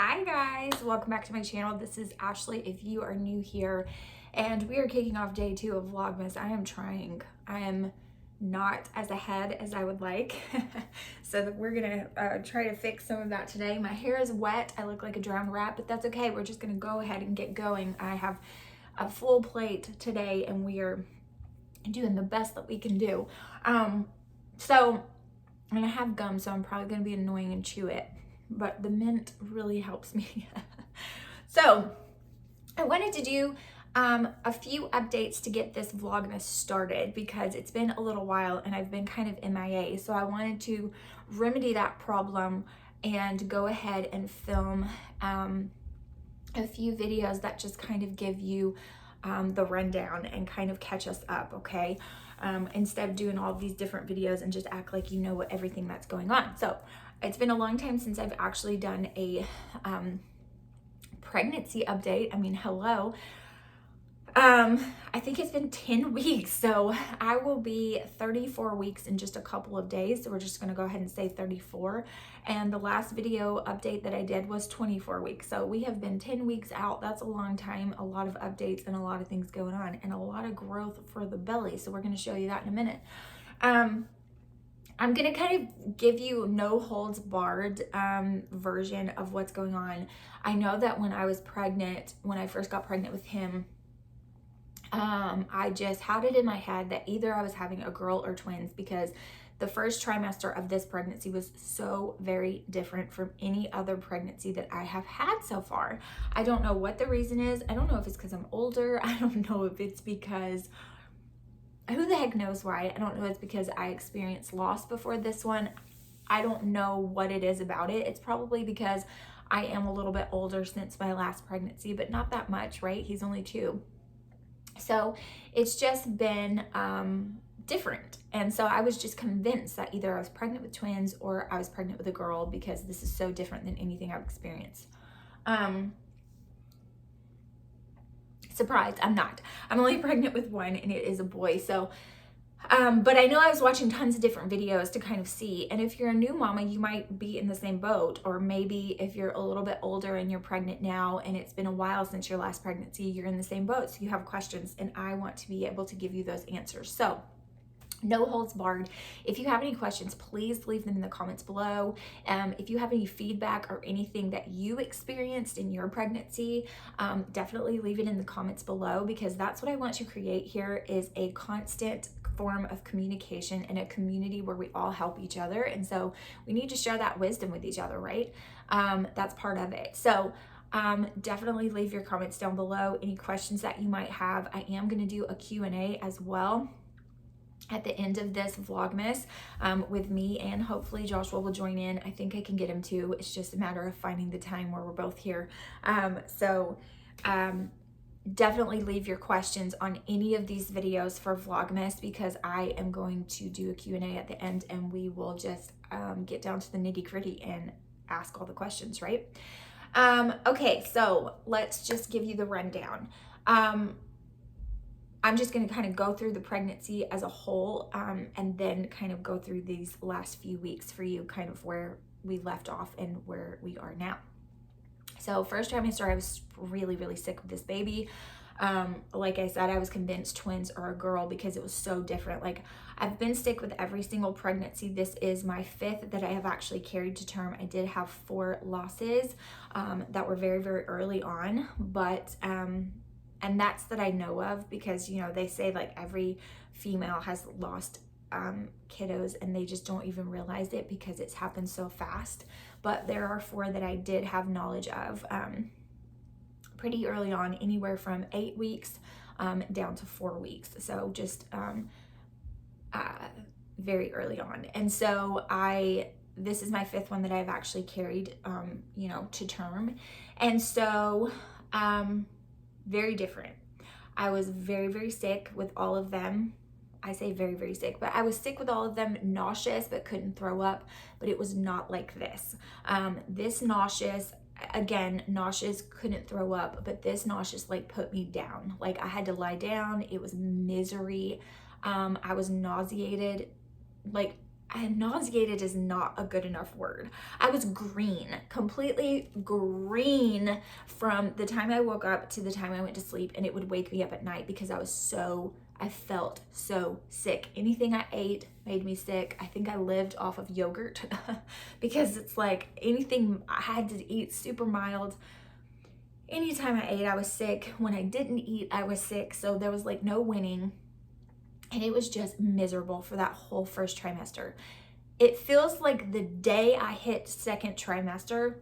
Hi guys, welcome back to my channel. This is Ashley if you are new here, and we are kicking off day 2 of Vlogmas. I am trying. I am not as ahead as I would like. So that we're gonna try to fix some of that today. My hair is wet. I look like a drowned rat, but that's okay. We're just gonna go ahead and get going. I have a full plate today and we are doing the best that we can do. So I'm gonna have gum, so I'm probably gonna be annoying and chew it, but the mint really helps me. So I wanted to do a few updates to get this Vlogmas started because it's been a little while and I've been kind of MIA. So I wanted to remedy that problem and go ahead and film a few videos that just kind of give you the rundown and kind of catch us up, okay? Instead of doing all these different videos and just act like you know what everything that's going on. So it's been a long time since I've actually done a pregnancy update. I mean, hello. I think it's been 10 weeks, so I will be 34 weeks in just a couple of days. So we're just gonna go ahead and say 34. And the last video update that I did was 24 weeks. So we have been 10 weeks out. That's a long time, a lot of updates and a lot of things going on and a lot of growth for the belly. So we're gonna show you that in a minute. I'm gonna kind of give you no holds barred version of what's going on. I know that when I was pregnant, when I first got pregnant with him, I just had it in my head that either I was having a girl or twins because the first trimester of this pregnancy was so very different from any other pregnancy that I have had so far. I don't know what the reason is. I don't know if it's because I'm older. I don't know if it's because, who the heck knows why. I don't know if it's because I experienced loss before this one. I don't know what it is about it. It's probably because I am a little bit older since my last pregnancy, but not that much, right? He's only 2. So it's just been different. And so I was just convinced that either I was pregnant with twins or I was pregnant with a girl because this is so different than anything I've experienced. Surprised, I'm not. I'm only pregnant with one and it is a boy. So but I know I was watching tons of different videos to kind of see, and if you're a new mama, you might be in the same boat, or maybe if you're a little bit older and you're pregnant now and it's been a while since your last pregnancy, you're in the same boat, so you have questions, and I want to be able to give you those answers. So no holds barred. If you have any questions, please leave them in the comments below. If you have any feedback or anything that you experienced in your pregnancy, definitely leave it in the comments below, because that's what I want to create here, is a constant form of communication in a community where we all help each other. And so we need to share that wisdom with each other, right? That's part of it. So definitely leave your comments down below, any questions that you might have. I am going to do a Q&A as well at the end of this Vlogmas with me, and hopefully Joshua will join in. I think I can get him too. It's just a matter of finding the time where we're both here. Definitely leave your questions on any of these videos for Vlogmas, because I am going to do a Q&A at the end, and we will just get down to the nitty-gritty and ask all the questions, right? Okay, so let's just give you the rundown. I'm just going to kind of go through the pregnancy as a whole, and then kind of go through these last few weeks for you, kind of where we left off and where we are now. So first trimester, I was really, really sick with this baby. Like I said, I was convinced twins are a girl because it was so different. Like, I've been sick with every single pregnancy. This is my 5th that I have actually carried to term. I did have 4 losses that were very, very early on, but and that's that I know of, because, you know, they say like every female has lost kiddos and they just don't even realize it because it's happened so fast. But there are 4 that I did have knowledge of pretty early on, anywhere from 8 weeks down to 4 weeks. So just very early on. And so this is my 5th one that I've actually carried, you know, to term. And so very different. I was very, very sick with all of them. I say very, very sick, but I was sick with all of them, nauseous, but couldn't throw up, but it was not like this. This nauseous, again, nauseous, couldn't throw up, but this nauseous like put me down. Like, I had to lie down. It was misery. I was nauseated. Like, nauseated is not a good enough word. I was green, completely green from the time I woke up to the time I went to sleep, and it would wake me up at night because I felt so sick. Anything I ate made me sick. I think I lived off of yogurt because it's like anything I had to eat super mild. Anytime I ate, I was sick. When I didn't eat, I was sick. So there was like no winning. And it was just miserable for that whole first trimester. It feels like the day I hit second trimester,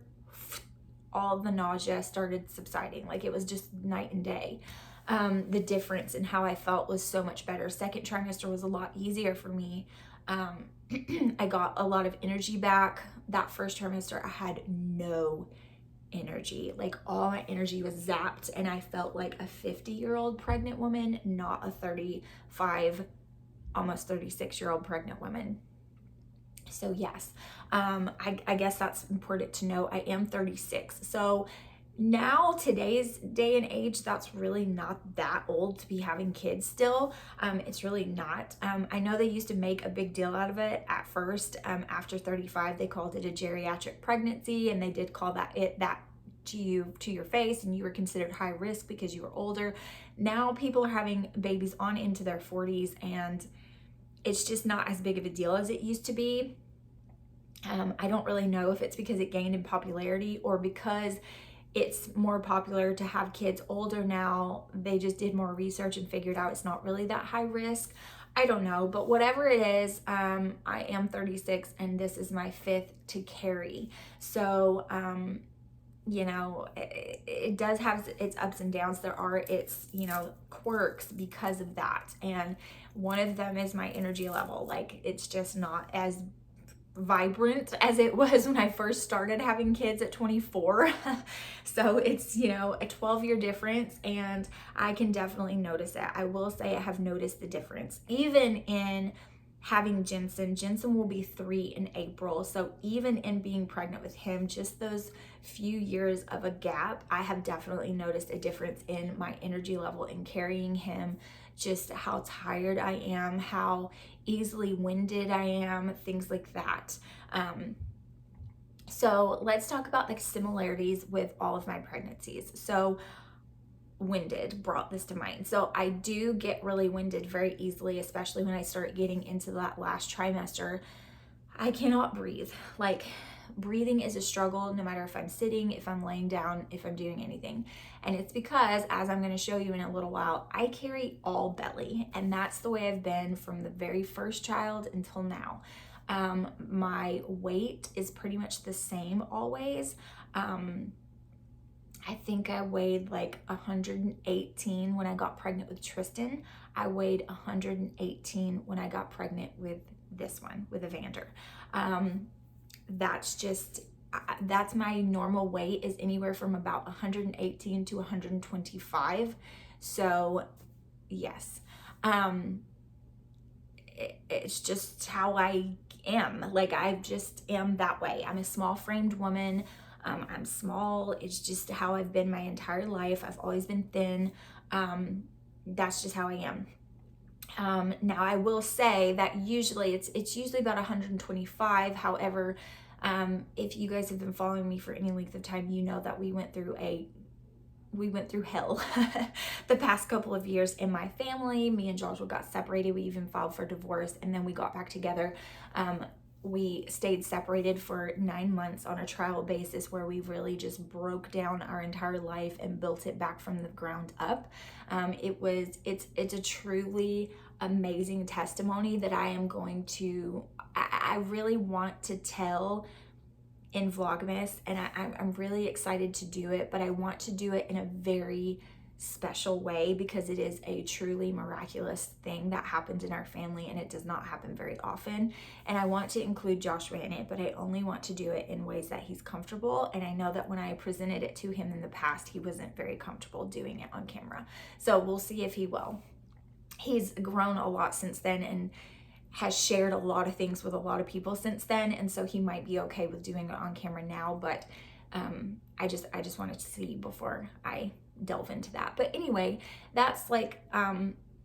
all of the nausea started subsiding. Like it was just night and day. The difference in how I felt was so much better. Second trimester was a lot easier for me. I got a lot of energy back. That first trimester, I had no energy. Like all my energy was zapped, and I felt like a 50-year-old pregnant woman, not a 35, almost 36-year-old pregnant woman. So yes, I guess that's important to know. I am 36. So now, today's day and age, that's really not that old to be having kids still. It's really not. I know they used to make a big deal out of it at first. After 35, they called it a geriatric pregnancy, and they did call that to your face, and you were considered high risk because you were older. Now people are having babies on into their 40s, and it's just not as big of a deal as it used to be. I don't really know if it's because it gained in popularity or because it's more popular to have kids older now. They just did more research and figured out it's not really that high risk. I don't know, but whatever it is, I am 36 and this is my fifth to carry. So, you know, it does have its ups and downs. There are its, you know, quirks because of that. And one of them is my energy level. Like it's just not as vibrant as it was when I first started having kids at 24. So it's, you know, a 12-year difference, and I can definitely notice it. I will say I have noticed the difference. Even in having Jensen will be 3 in April. So even in being pregnant with him, just those few years of a gap, I have definitely noticed a difference in my energy level in carrying him, just how tired I am, how easily winded I am, things like that. So let's talk about the similarities with all of my pregnancies. So winded brought this to mind. So I do get really winded very easily, especially when I start getting into that last trimester. I cannot breathe. Like breathing is a struggle no matter if I'm sitting, if I'm laying down, if I'm doing anything. And it's because, as I'm going to show you in a little while, I carry all belly, and that's the way I've been from the very first child until now. My weight is pretty much the same always. I think I weighed like 118 when I got pregnant with Tristan. I weighed 118 when I got pregnant with this one, with Evander. That's my normal weight, is anywhere from about 118 to 125. So yes, it's just how I am. Like I just am that way. I'm a small framed woman. I'm small. It's just how I've been my entire life. I've always been thin. That's just how I am. Now I will say that usually it's usually about 125. However, if you guys have been following me for any length of time, you know that we went through hell the past couple of years in my family. Me and Joshua got separated. We even filed for divorce, and then we got back together. We stayed separated for 9 months on a trial basis where we really just broke down our entire life and built it back from the ground up. It's a truly amazing testimony that I really want to tell in Vlogmas, and I'm really excited to do it, but I want to do it in a very special way because it is a truly miraculous thing that happened in our family, and it does not happen very often. And I want to include Joshua in it, but I only want to do it in ways that he's comfortable. And I know that when I presented it to him in the past, he wasn't very comfortable doing it on camera. So we'll see if he will. He's grown a lot since then and has shared a lot of things with a lot of people since then, and so he might be okay with doing it on camera now, but I just wanted to see before I delve into that. But anyway, that's like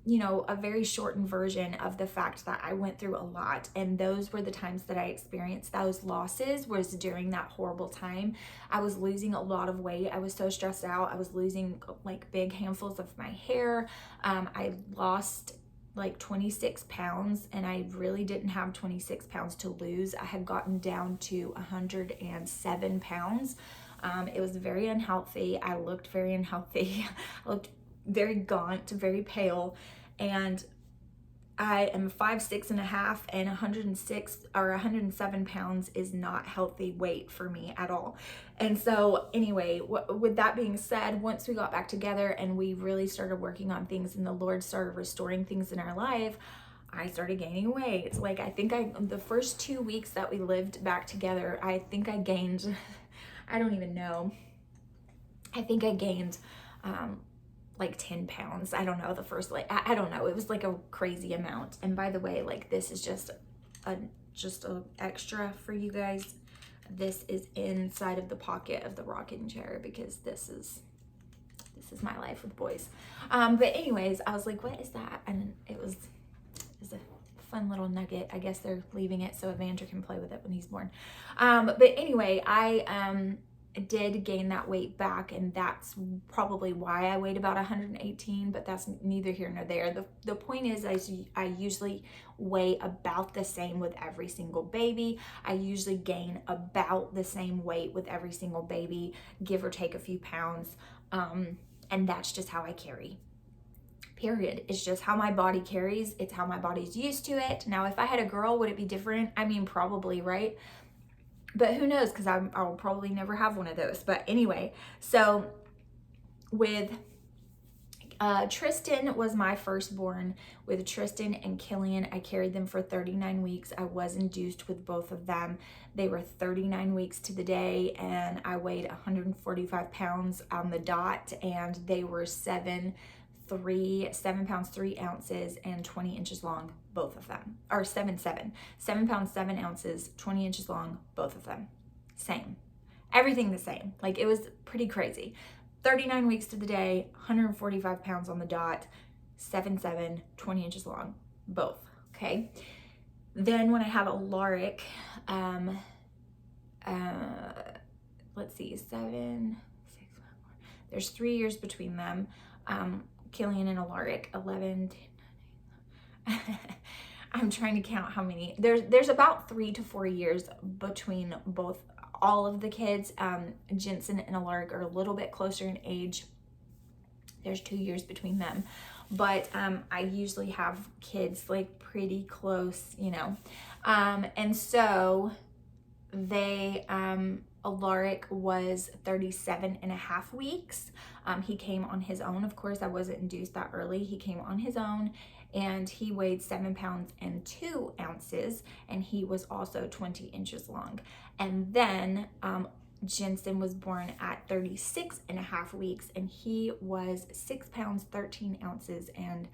you know, a very shortened version of the fact that I went through a lot. And those were the times that I experienced those losses, was during that horrible time. I was losing a lot of weight. I was so stressed out. I was losing like big handfuls of my hair. I lost like 26 pounds, and I really didn't have 26 pounds to lose. I had gotten down to 107 pounds. It was very unhealthy. I looked very unhealthy. I looked very gaunt, very pale, and I am 5'6.5", and 106 or 107 pounds is not healthy weight for me at all. And so anyway, with that being said, once we got back together and we really started working on things and the Lord started restoring things in our life, I started gaining weight. Like, I think the first 2 weeks that we lived back together, I think I gained, I don't even know. I think I gained like 10 pounds. I don't know, the first, like, I don't know. It was like a crazy amount. And by the way, like, this is just a extra for you guys. This is inside of the pocket of the rocking chair, because this is my life with boys. But anyways, I was like, what is that? And it was a fun little nugget. I guess they're leaving it so Evander can play with it when he's born. But anyway, I did gain that weight back, and that's probably why I weighed about 118, but that's neither here nor there. The point is, I usually weigh about the same with every single baby. I usually gain about the same weight with every single baby, give or take a few pounds. And that's just how I carry. Period. It's just how my body carries. It's how my body's used to it. Now, if I had a girl, would it be different? I mean, probably, right? But who knows, because I'll probably never have one of those. But anyway, so with Tristan was my firstborn. With Tristan and Killian, I carried them for 39 weeks. I was induced with both of them. They were 39 weeks to the day, and I weighed 145 pounds on the dot, and they were 7 pounds 3 ounces and 20 inches long, both of them. Or 7 pounds 7 ounces, 20 inches long, both of them. Same. Everything the same. Like, it was pretty crazy. 39 weeks to the day, 145 pounds on the dot, 7'7", 20 inches long, both. Okay. Then when I had Alaric, let's see, 7, 6, 5, 4. There's 3 years between them. Killian and Alaric, 11, 10, 9, I'm trying to count how many. There's about 3 to 4 years between all of the kids. Jensen and Alaric are a little bit closer in age. There's 2 years between them. But I usually have kids like pretty close, you know. And so Alaric was 37.5 weeks. He came on his own. Of course, I wasn't induced that early. He came on his own, and he weighed 7 pounds and 2 ounces, and he was also 20 inches long. And then Jensen was born at 36.5 weeks, and he was 6 pounds 13 ounces and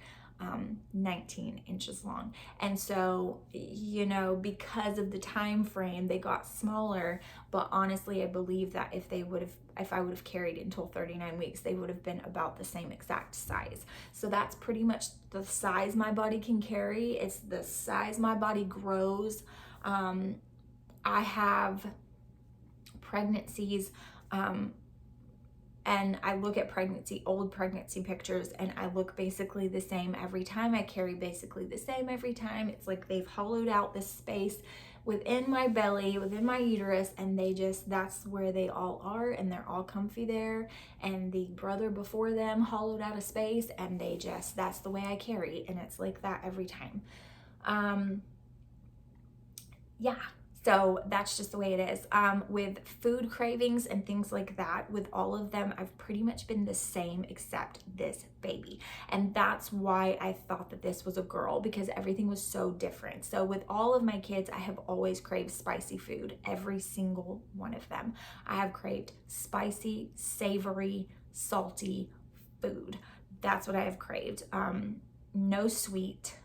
19 inches long. And so, you know, because of the time frame, they got smaller. But honestly, I believe that if I would have carried until 39 weeks, they would have been about the same exact size. So that's pretty much the size my body can carry. It's the size my body grows. I have pregnancies, and I look at old pregnancy pictures, and I look basically the same every time. I carry basically the same every time. It's like they've hollowed out this space within my belly, within my uterus, and that's where they all are, and they're all comfy there. And the brother before them hollowed out a space, and that's the way I carry, and it's like that every time. Yeah. So that's just the way it is. With food cravings and things like that, with all of them, I've pretty much been the same except this baby. And that's why I thought that this was a girl, because everything was so different. So with all of my kids, I have always craved spicy food, every single one of them. I have craved spicy, savory, salty food. That's what I have craved. No sweet,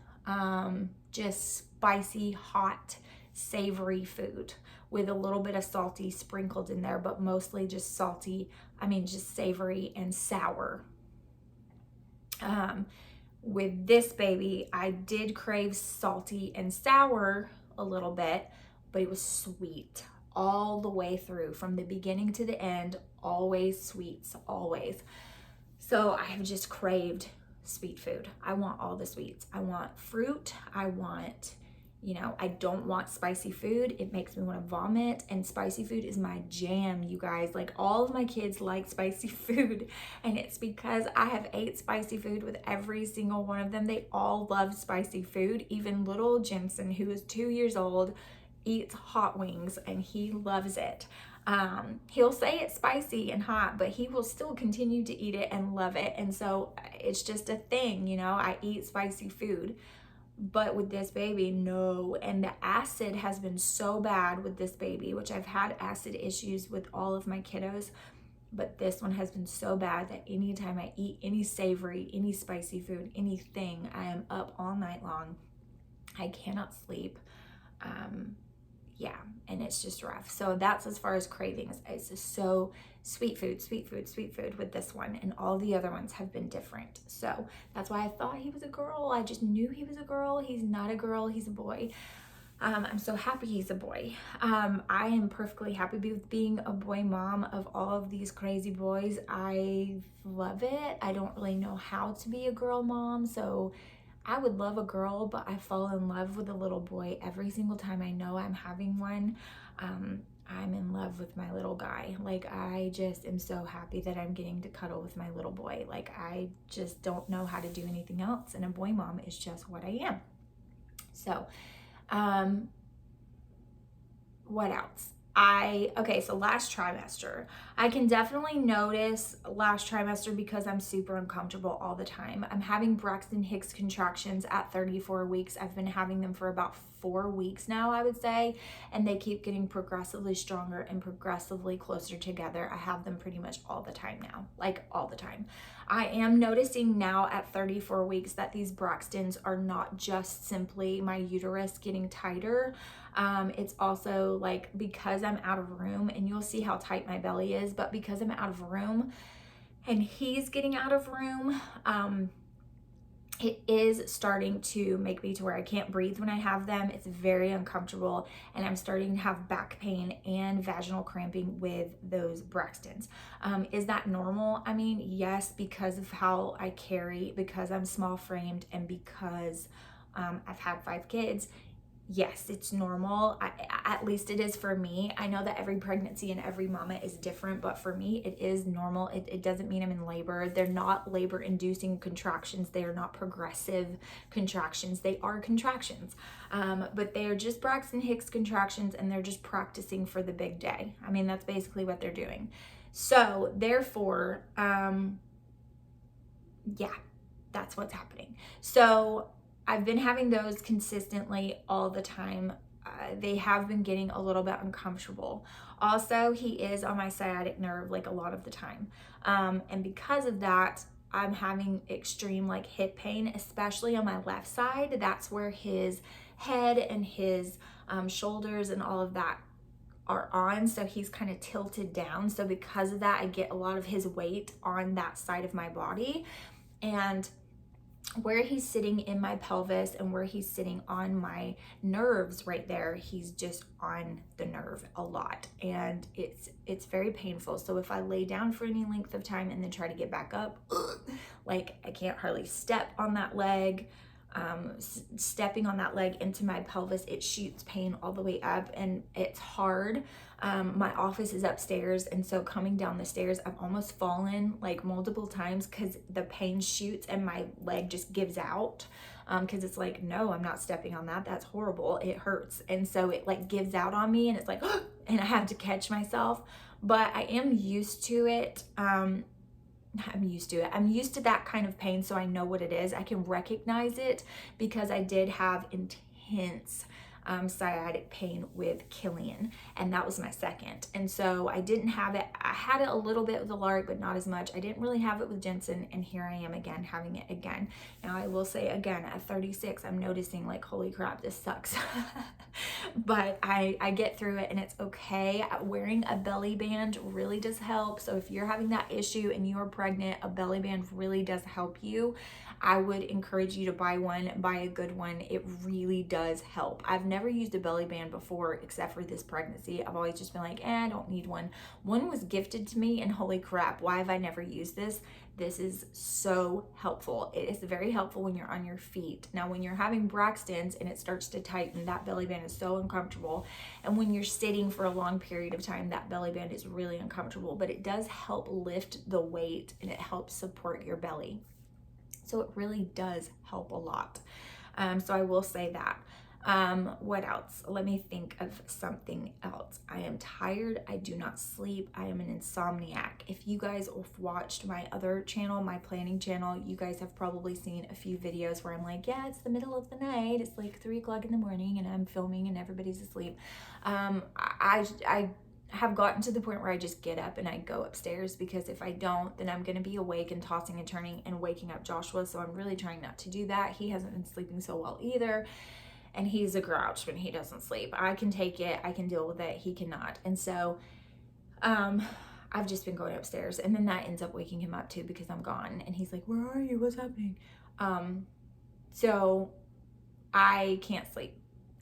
just spicy, hot, savory food with a little bit of salty sprinkled in there, but mostly just salty, just savory and sour. With this baby, I did crave salty and sour a little bit, but it was sweet all the way through, from the beginning to the end, always sweets, always. So I have just craved sweet food. I want all the sweets. I want fruit. I want, I don't want spicy food. It makes me want to vomit, and spicy food is my jam, you guys. Like, all of my kids like spicy food, and it's because I have ate spicy food with every single one of them. They all love spicy food. Even little Jensen, who is 2 years old, eats hot wings and he loves it. He'll say it's spicy and hot, but he will still continue to eat it and love it. And so it's just a thing, I eat spicy food. But with this baby, no. And the acid has been so bad with this baby, which I've had acid issues with all of my kiddos, but this one has been so bad that anytime I eat any savory, any spicy food, anything, I am up all night long. I cannot sleep. Yeah, and it's just rough. So that's as far as cravings. It's just so sweet food with this one, and all the other ones have been different. So that's why I thought he was a girl. I just knew he was a girl. He's not a girl, he's a boy. I'm so happy he's a boy. I am perfectly happy with being a boy mom of all of these crazy boys. I love it. I don't really know how to be a girl mom, so I would love a girl, but I fall in love with a little boy every single time I know I'm having one. I'm in love with my little guy. Like, I just am so happy that I'm getting to cuddle with my little boy. Like, I just don't know how to do anything else, and a boy mom is just what I am. So, what else? So last trimester, I can definitely notice last trimester because I'm super uncomfortable all the time. I'm having Braxton Hicks contractions at 34 weeks. I've been having them for about 4 weeks now, I would say, and they keep getting progressively stronger and progressively closer together. I have them pretty much all the time now, like all the time. I am noticing now at 34 weeks that these Braxtons are not just simply my uterus getting tighter. It's also like, because I'm out of room, and you'll see how tight my belly is, but because I'm out of room and he's getting out of room, it is starting to make me to where I can't breathe when I have them. It's very uncomfortable, and I'm starting to have back pain and vaginal cramping with those Braxtons. Is that normal? I mean, yes, because of how I carry, because I'm small framed, and because I've had 5 kids. Yes, it's normal. At least it is for me. I know that every pregnancy and every mama is different, but for me, it is normal. It doesn't mean I'm in labor. They're not labor-inducing contractions. They are not progressive contractions. They are contractions, but they are just Braxton Hicks contractions, and they're just practicing for the big day. I mean, that's basically what they're doing. So therefore, yeah, that's what's happening. So I've been having those consistently all the time. They have been getting a little bit uncomfortable. Also, he is on my sciatic nerve like a lot of the time. And because of that, I'm having extreme like hip pain, especially on my left side. That's where his head and his shoulders and all of that are on. So he's kind of tilted down. So because of that, I get a lot of his weight on that side of my body. And where he's sitting in my pelvis and where he's sitting on my nerves right there, he's just on the nerve a lot, and it's very painful. So if I lay down for any length of time and then try to get back up, like, I can't hardly step on that leg. Stepping on that leg into my pelvis, it shoots pain all the way up, and it's hard. My office is upstairs, and so coming down the stairs, I've almost fallen like multiple times because the pain shoots and my leg just gives out, because it's like, no, I'm not stepping on that. That's horrible. It hurts. And so it like gives out on me, and it's like, and I have to catch myself. But I am used to it. I'm used to that kind of pain, so I know what it is. I can recognize it because I did have intense sciatic pain with Killian, and that was my second. And so I didn't have it. I had it a little bit with Alaric, but not as much. I didn't really have it with Jensen, and here I am again having it again. Now I will say again, at 36, I'm noticing like, holy crap, this sucks. But I get through it and it's okay. Wearing a belly band really does help. So if you're having that issue and you're pregnant, a belly band really does help you. I would encourage you to buy one, buy a good one. It really does help. I've never used a belly band before except for this pregnancy. I've always just been like, I don't need one. One was gifted to me and holy crap, why have I never used this? This is so helpful. It is very helpful when you're on your feet. Now, when you're having Braxton's and it starts to tighten, that belly band is so uncomfortable. And when you're sitting for a long period of time, that belly band is really uncomfortable, but it does help lift the weight and it helps support your belly. So it really does help a lot. So I will say that. What else? Let me think of something else. I am tired. I do not sleep. I am an insomniac. If you guys have watched my other channel, my planning channel, you guys have probably seen a few videos where I'm like, yeah, it's the middle of the night. It's like 3 o'clock in the morning and I'm filming and everybody's asleep. I have gotten to the point where I just get up and I go upstairs, because if I don't, then I'm going to be awake and tossing and turning and waking up Joshua. So I'm really trying not to do that. He hasn't been sleeping so well either. And he's a grouch when he doesn't sleep. I can take it. I can deal with it. He cannot. And so I've just been going upstairs. And then that ends up waking him up too, because I'm gone. And he's like, where are you? What's happening? So I can't sleep.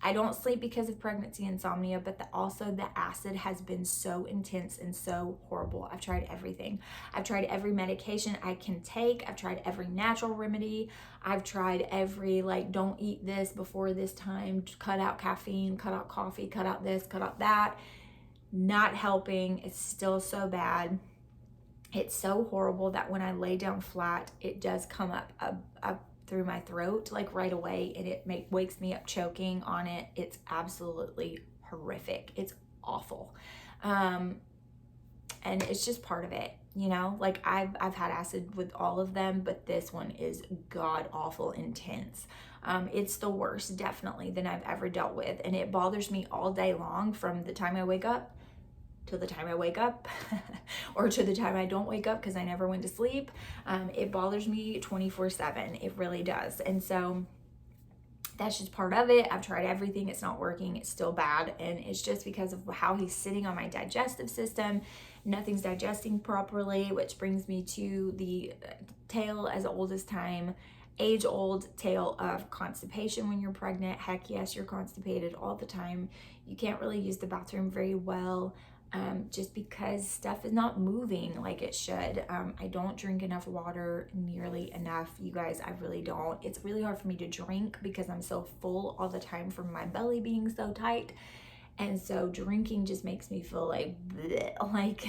I don't sleep because of pregnancy insomnia, but also the acid has been so intense and so horrible. I've tried everything. I've tried every medication I can take. I've tried every natural remedy. I've tried every, like, don't eat this before this time, cut out caffeine, cut out coffee, cut out this, cut out that. Not helping. It's still so bad. It's so horrible that when I lay down flat, it does come up through my throat, like right away, and it wakes me up choking on it. It's absolutely horrific. It's awful. And it's just part of it, you know, like I've had acid with all of them, but this one is god awful intense. It's the worst, definitely, than I've ever dealt with, and it bothers me all day long, from the time I wake up to the time I wake up or to the time I don't wake up because I never went to sleep. It bothers me 24/7. It really does. And so that's just part of it. I've tried everything. It's not working. It's still bad. And it's just because of how he's sitting on my digestive system. Nothing's digesting properly, which brings me to the tale as old as time, age-old tale of constipation when you're pregnant. Heck yes, you're constipated all the time. You can't really use the bathroom very well. Just because stuff is not moving like it should. I don't drink enough water nearly enough. You guys, I really don't. It's really hard for me to drink because I'm so full all the time from my belly being so tight. And so drinking just makes me feel like, bleh, like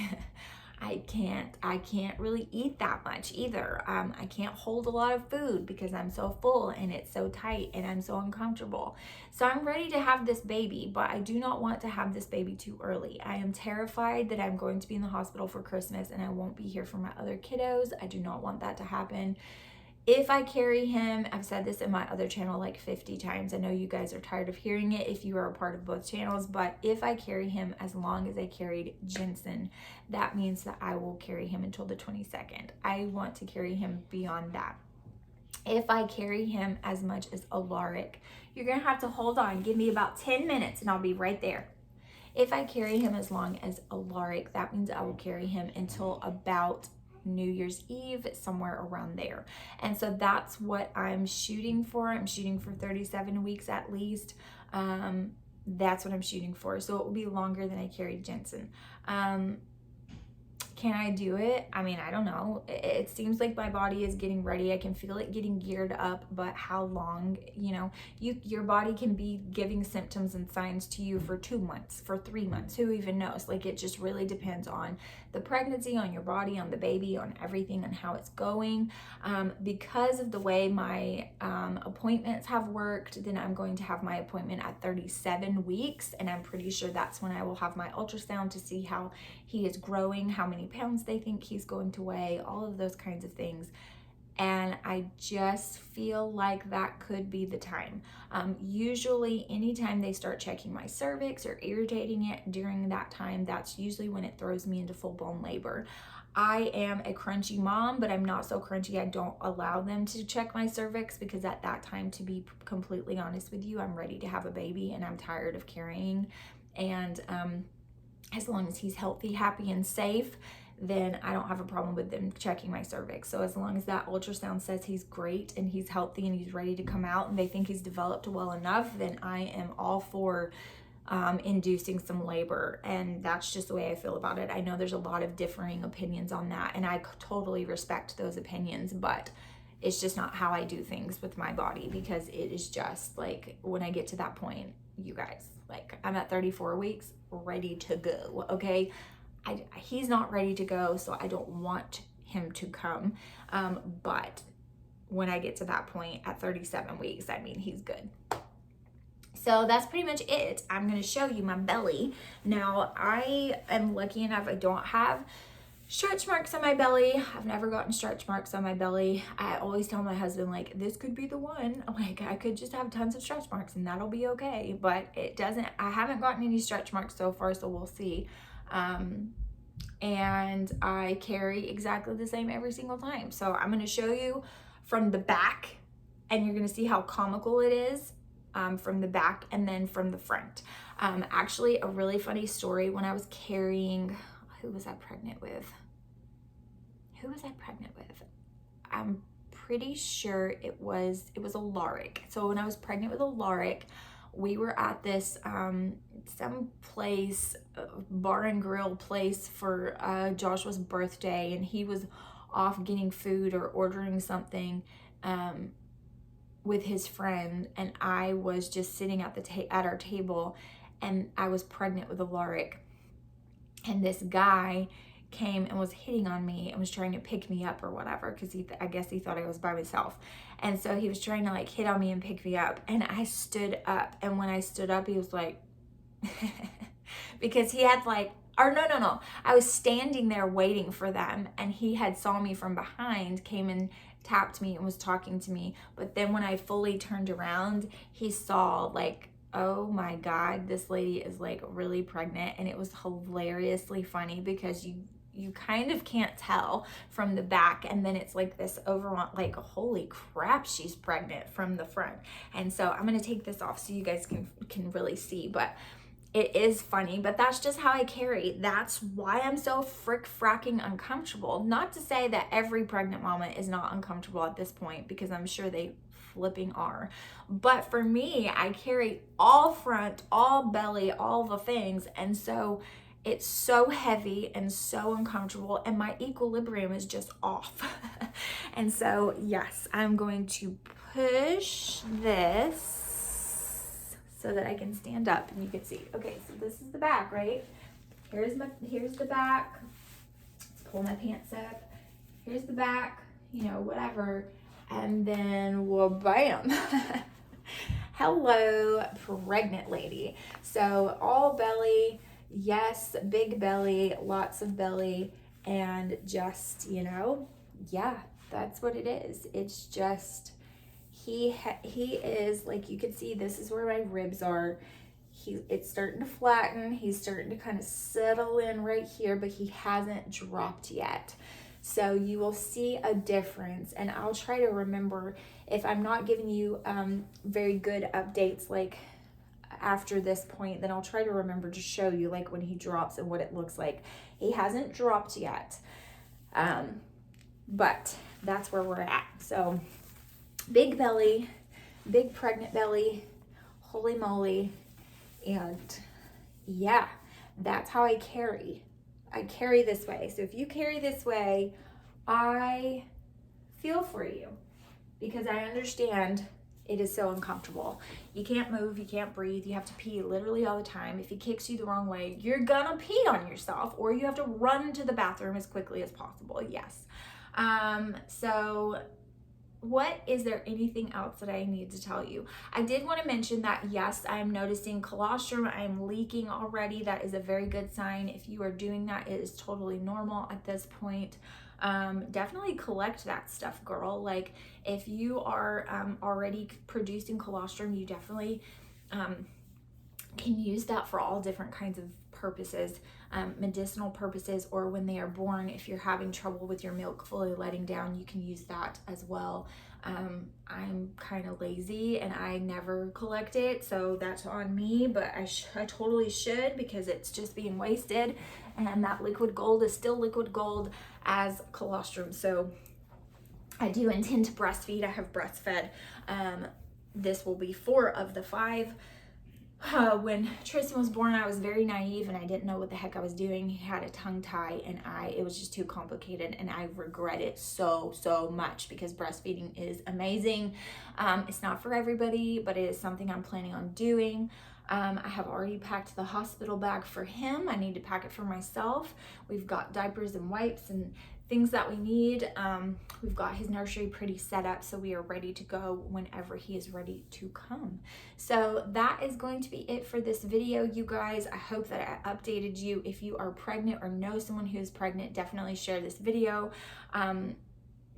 I can't really eat that much either. I can't hold a lot of food because I'm so full and it's so tight and I'm so uncomfortable. So I'm ready to have this baby, but I do not want to have this baby too early. I am terrified that I'm going to be in the hospital for Christmas and I won't be here for my other kiddos. I do not want that to happen. If I carry him, I've said this in my other channel like 50 times. I know you guys are tired of hearing it if you are a part of both channels, but if I carry him as long as I carried Jensen, that means that I will carry him until the 22nd. I want to carry him beyond that. If I carry him as much as Alaric, you're gonna have to hold on. Give me about 10 minutes and I'll be right there. If I carry him as long as Alaric, that means I will carry him until about New Year's Eve, somewhere around there. And so that's what I'm shooting for. I'm shooting for 37 weeks at least. That's what I'm shooting for. So it will be longer than I carried Jensen. Can I do it? I mean, I don't know. It seems like my body is getting ready. I can feel it getting geared up, but how long, you know, your body can be giving symptoms and signs to you for 2 months, for 3 months, who even knows? Like, it just really depends on the pregnancy, on your body, on the baby, on everything, and how it's going. Because of the way my appointments have worked, then I'm going to have my appointment at 37 weeks, and I'm pretty sure that's when I will have my ultrasound to see how he is growing, how many pounds they think he's going to weigh, all of those kinds of things. And I just feel like that could be the time. Usually anytime they start checking my cervix or irritating it during that time, that's usually when it throws me into full-blown labor. I am a crunchy mom, but I'm not so crunchy. I don't allow them to check my cervix because at that time, to be completely honest with you, I'm ready to have a baby and I'm tired of carrying. And as long as he's healthy, happy, and safe, then I don't have a problem with them checking my cervix. So as long as that ultrasound says he's great and he's healthy and he's ready to come out and they think he's developed well enough, then I am all for inducing some labor. And that's just the way I feel about it. I know there's a lot of differing opinions on that, and I totally respect those opinions, but it's just not how I do things with my body, because it is just like, when I get to that point, you guys, like, I'm at 34 weeks ready to go. Okay, he's not ready to go, so I don't want him to come, but when I get to that point at 37 weeks, I mean, he's good. So that's pretty much it. I'm going to show you my belly. Now, I am lucky enough, I don't have stretch marks on my belly. I've never gotten stretch marks on my belly. I always tell my husband, like, this could be the one. Like, I could just have tons of stretch marks and that'll be okay. But it doesn't, I haven't gotten any stretch marks so far, so we'll see. And I carry exactly the same every single time. So I'm going to show you from the back, and you're going to see how comical it is. From the back and then from the front. Actually, a really funny story. When I was carrying, who was I pregnant with? I'm pretty sure it was Alaric. So when I was pregnant with Alaric, we were at this some place, bar and grill place for Joshua's birthday, and he was off getting food or ordering something with his friend, and I was just sitting at our table, and I was pregnant with Alaric, and this guy came and was hitting on me and was trying to pick me up or whatever, because I guess he thought I was by myself, and so he was trying to like hit on me and pick me up, and I stood up, and when I stood up, he was like because he had like, or no, I was standing there waiting for them, and he had saw me from behind, came and tapped me and was talking to me. But then when I fully turned around, he saw like, oh my God, this lady is like really pregnant. And it was hilariously funny because you kind of can't tell from the back, and then it's like this overall, like, holy crap, she's pregnant from the front. And so I'm gonna take this off so you guys can really see, but it is funny, but that's just how I carry. That's why I'm so fracking uncomfortable. Not to say that every pregnant mama is not uncomfortable at this point, because I'm sure they flipping are. But for me, I carry all front, all belly, all the things. And so it's so heavy and so uncomfortable, and my equilibrium is just off. And so, yes, I'm going to push this so that I can stand up and you can see. Okay, so this is the back, right? Here's the back. Let's pull my pants up. Here's the back, you know, whatever. And then, well, bam. Hello, pregnant lady. So all belly, yes, big belly, lots of belly, and just, you know, yeah, that's what it is. It's just, he is, like, you can see, this is where my ribs are. It's starting to flatten. He's starting to kind of settle in right here, but he hasn't dropped yet. So you will see a difference, and I'll try to remember, if I'm not giving you very good updates like after this point, then I'll try to remember to show you like when he drops and what it looks like. He hasn't dropped yet, but that's where we're at. So big belly, big pregnant belly, holy moly. And yeah, that's how I carry. I carry this way. So if you carry this way, I feel for you, because I understand it is so uncomfortable. You can't move, you can't breathe, you have to pee literally all the time. If he kicks you the wrong way, you're gonna pee on yourself, or you have to run to the bathroom as quickly as possible. Yes. So what is there anything else that I need to tell you? I did want to mention that yes, I am noticing colostrum. I am leaking already. That is a very good sign. If you are doing that, it is totally normal at this point. Definitely collect that stuff, girl. Like if you are already producing colostrum, you definitely can use that for all different kinds of purposes, medicinal purposes, or when they are born, if you're having trouble with your milk fully letting down, you can use that as well. I'm kind of lazy and I never collect it, so that's on me, but I totally should, because it's just being wasted, and that liquid gold is still liquid gold as colostrum. So I do intend to breastfeed. I have breastfed. This will be 4 of the 5. When Tristan was born, I was very naive and I didn't know what the heck I was doing. He had a tongue tie and it was just too complicated, and I regret it so much, because breastfeeding is amazing. It's not for everybody, but it is something I'm planning on doing. I have already packed the hospital bag for him. I need to pack it for myself. We've got diapers and wipes and things that we need. We've got his nursery pretty set up, so we are ready to go whenever he is ready to come. So that is going to be it for this video, you guys. I hope that I updated you. If you are pregnant or know someone who is pregnant, definitely share this video.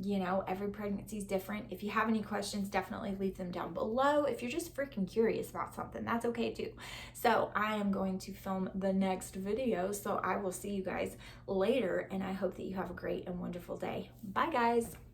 You know, every pregnancy is different. If you have any questions, definitely leave them down below. If you're just freaking curious about something, that's okay too. So I am going to film the next video, so I will see you guys later, and I hope that you have a great and wonderful day. Bye, guys.